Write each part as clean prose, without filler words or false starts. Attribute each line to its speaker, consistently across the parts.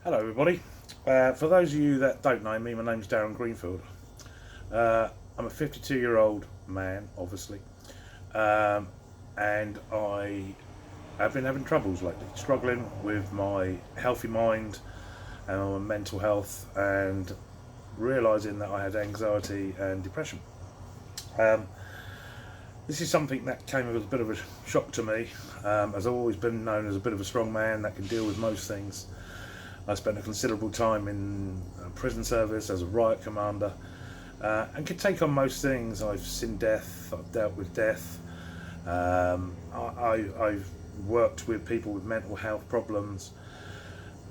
Speaker 1: Hello everybody. For those of you that don't know me, my name's Darren Greenfield. I'm a 52-year-old man, obviously, and I have been having troubles lately, struggling with my healthy mind and my mental health, and realising that I had anxiety and depression. Um, this is something that came as a bit of a shock to me, as I've always been known as a bit of a strong man that can deal with most things. I spent a considerable time in prison service as a riot commander, and could take on most things. I've seen death, I've dealt with death, I've worked with people with mental health problems.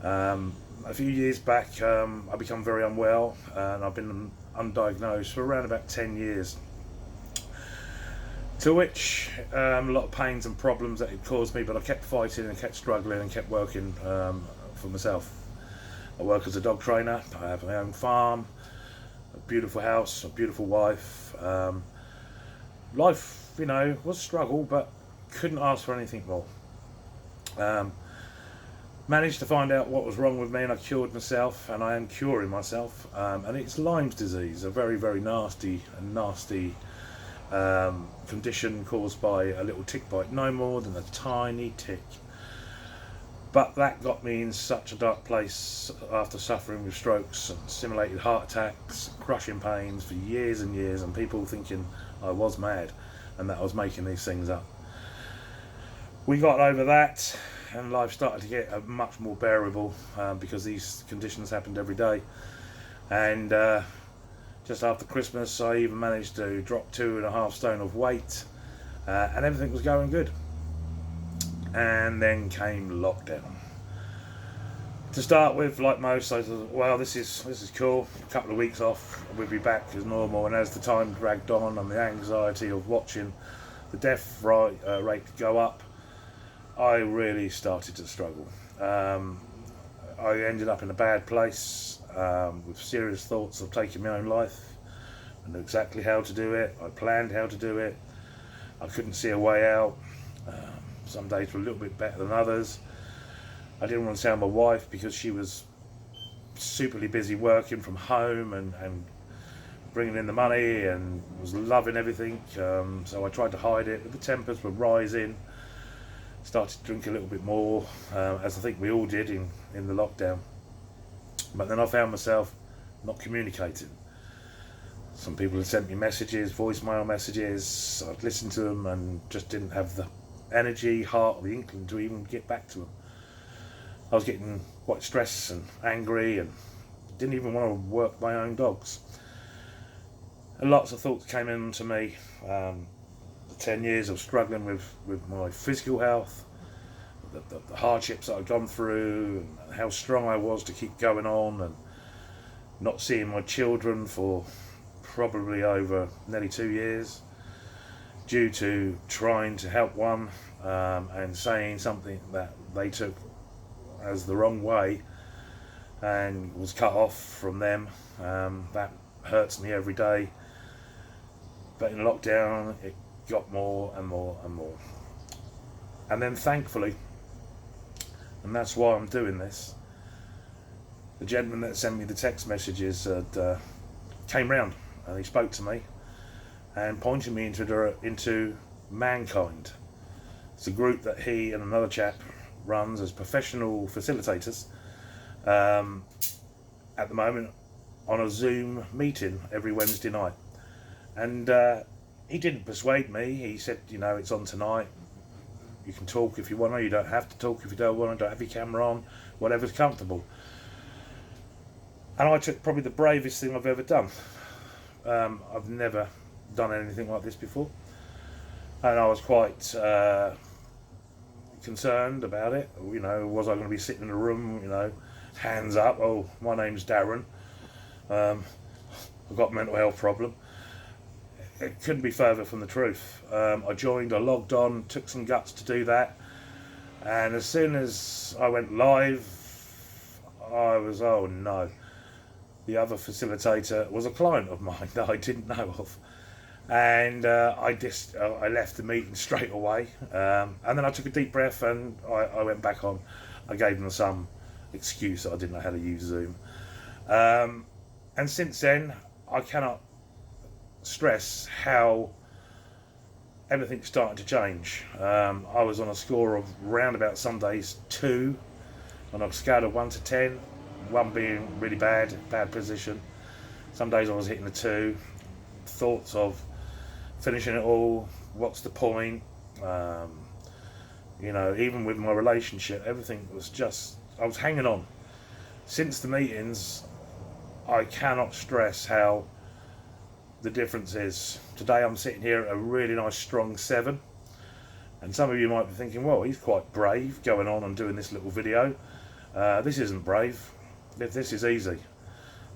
Speaker 1: A few years back, I became very unwell, and I've been undiagnosed for around about 10 years. To which a lot of pains and problems that it caused me, but I kept fighting and kept struggling and kept working for myself. I work as a dog trainer, I have my own farm, a beautiful house, a beautiful wife. Life, was a struggle, but couldn't ask for anything more. Managed to find out what was wrong with me, and I cured myself, and I am curing myself. And it's Lyme's disease, a very, very nasty condition caused by a little tick bite, no more than a tiny tick. But that got me in such a dark place after suffering with strokes and simulated heart attacks, crushing pains for years and years, and people thinking I was mad and that I was making these things up. We got over that, and life started to get much more bearable, because these conditions happened every day. And just after Christmas, I even managed to drop 2.5 stone of weight, and everything was going good. And then came lockdown. To start with, like most, I thought, well, this is cool. A couple of weeks off, we'll be back as normal. And as the time dragged on, and the anxiety of watching the death rate go up, I really started to struggle. I ended up in a bad place, with serious thoughts of taking my own life. I knew exactly how to do it. I planned how to do it. I couldn't see a way out. Some days were a little bit better than others. I didn't want to tell my wife because she was superly busy working from home and bringing in the money and was loving everything. So I tried to hide it, but the tempers were rising. Started to drink a little bit more, as I think we all did in the lockdown. But then I found myself not communicating. Some people had sent me messages, voicemail messages. I'd listened to them and just didn't have the energy, heart, or the inkling to even get back to them. I was getting quite stressed and angry, and didn't even want to work my own dogs. And lots of thoughts came into me. The 10 years of struggling with my physical health, the hardships that I'd gone through, and how strong I was to keep going on, and not seeing my children for probably over nearly 2 years, due to trying to help one, and saying something that they took as the wrong way and was cut off from them. That hurts me every day. But in lockdown, it got more and more and more. And then thankfully, and that's why I'm doing this, the gentleman that sent me the text messages came round, and he spoke to me and pointed me into ManKind. It's a group that he and another chap runs as professional facilitators, at the moment on a Zoom meeting every Wednesday night. And he didn't persuade me. He said, it's on tonight. You can talk if you want to. You don't have to talk if you don't want to. Don't have your camera on. Whatever's comfortable. And I took probably the bravest thing I've ever done. I've never done anything like this before, and I was quite concerned about it. Was I going to be sitting in a room, hands up, oh, my name's Darren, I've got a mental health problem? It couldn't be further from the truth. I joined, I logged on, took some guts to do that, and as soon as I went live, I was, oh no, the other facilitator was a client of mine that I didn't know of. And I left the meeting straight away, and then I took a deep breath, and I went back on. I gave them some excuse that I didn't know how to use Zoom. And since then, I cannot stress how everything's starting to change. I was on a score of round about some days 2 on a scale of 1 to 10, 1 being really bad position. Some days I was hitting a 2. Thoughts of finishing it all, what's the point? You know, even with my relationship, everything was just, I was hanging on. Since the meetings, I cannot stress how the difference is. Today I'm sitting here at a really nice strong 7, and some of you might be thinking, well, he's quite brave going on and doing this little video. This isn't brave. This is easy.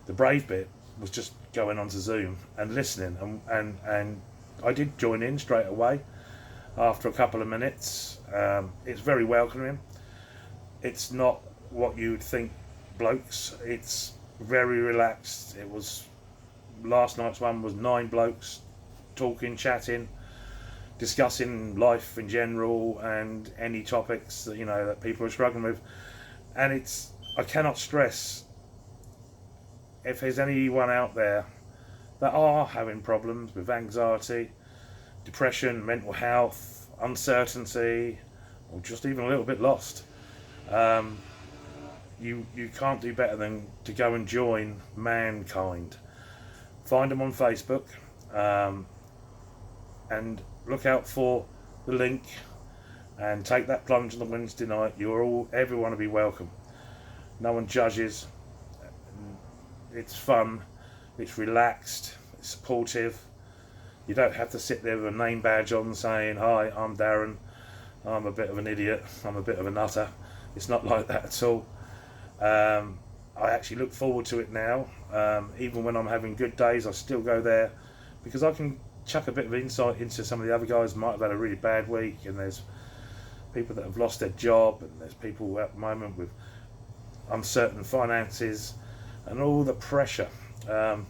Speaker 1: The brave bit was just going onto Zoom and listening, and I did join in straight away after a couple of minutes. It's very welcoming. It's not what you'd think blokes. It's very relaxed. It was, last night's one was 9 blokes talking, chatting, discussing life in general and any topics that, you know, that people are struggling with. And it's, I cannot stress, if there's anyone out there that are having problems with anxiety, depression, mental health, uncertainty, or just even a little bit lost, you can't do better than to go and join ManKind. Find them on Facebook, and look out for the link and take that plunge on the Wednesday night. Everyone will be welcome. No one judges. It's fun, it's relaxed, it's supportive. You don't have to sit there with a name badge on saying, hi, I'm Darren, I'm a bit of an idiot, I'm a bit of a nutter. It's not like that at all. I actually look forward to it now. Even when I'm having good days, I still go there because I can chuck a bit of insight into some of the other guys who might have had a really bad week, and there's people that have lost their job, and there's people at the moment with uncertain finances and all the pressure. And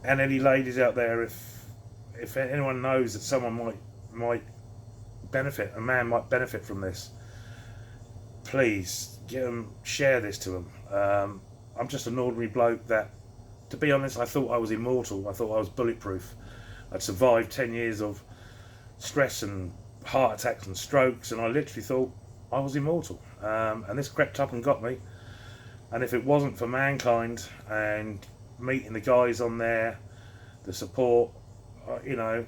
Speaker 1: any ladies out there, if anyone knows that someone might benefit, a man might benefit from this, please share this to them. I'm just an ordinary bloke that, to be honest, I thought I was immortal. I thought I was bulletproof. I'd survived 10 years of stress and heart attacks and strokes, and I literally thought I was immortal. And this crept up and got me. And if it wasn't for ManKind and meeting the guys on there, the support, you know,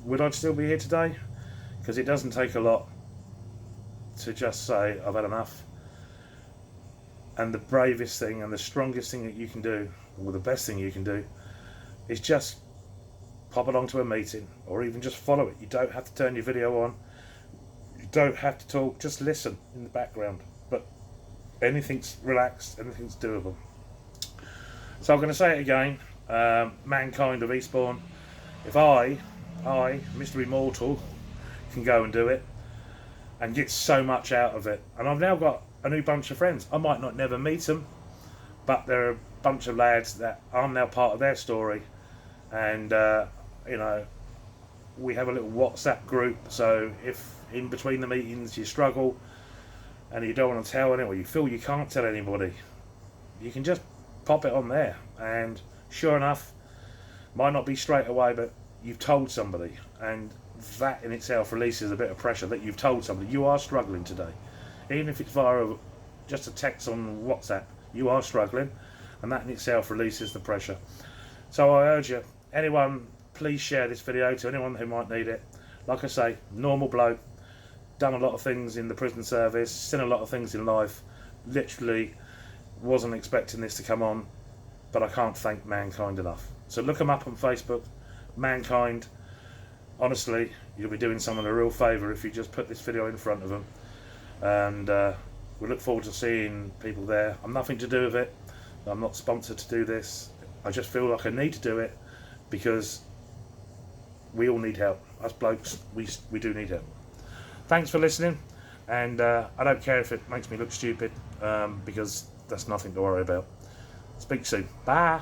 Speaker 1: would I still be here today? Because it doesn't take a lot to just say I've had enough. And the bravest thing and the strongest thing that you can do, or the best thing you can do, is just pop along to a meeting, or even just follow it. You don't have to turn your video on, you don't have to talk, just listen in the background. But anything's relaxed, anything's doable. So I'm going to say it again, ManKind of Eastbourne. If I, Mr. Immortal, can go and do it and get so much out of it, and I've now got a new bunch of friends. I might not never meet them, but they're a bunch of lads that I'm now part of their story. And you know, we have a little WhatsApp group, so if in between the meetings you struggle and you don't want to tell anyone, or you feel you can't tell anybody, you can just pop it on there, and sure enough, might not be straight away, but you've told somebody, and that in itself releases a bit of pressure that you've told somebody you are struggling today. Even if it's via just a text on WhatsApp, you are struggling, and that in itself releases the pressure. So I urge you, anyone, please share this video to anyone who might need it. Like I say, normal bloke, done a lot of things in the prison service, seen a lot of things in life, literally wasn't expecting this to come on, but I can't thank ManKind enough. So look them up on Facebook, ManKind. Honestly, you'll be doing someone a real favour if you just put this video in front of them. And we look forward to seeing people there. I'm nothing to do with it. I'm not sponsored to do this. I just feel like I need to do it because we all need help. Us blokes, we do need help. Thanks for listening, and I don't care if it makes me look stupid, because that's nothing to worry about. Speak soon. Bye.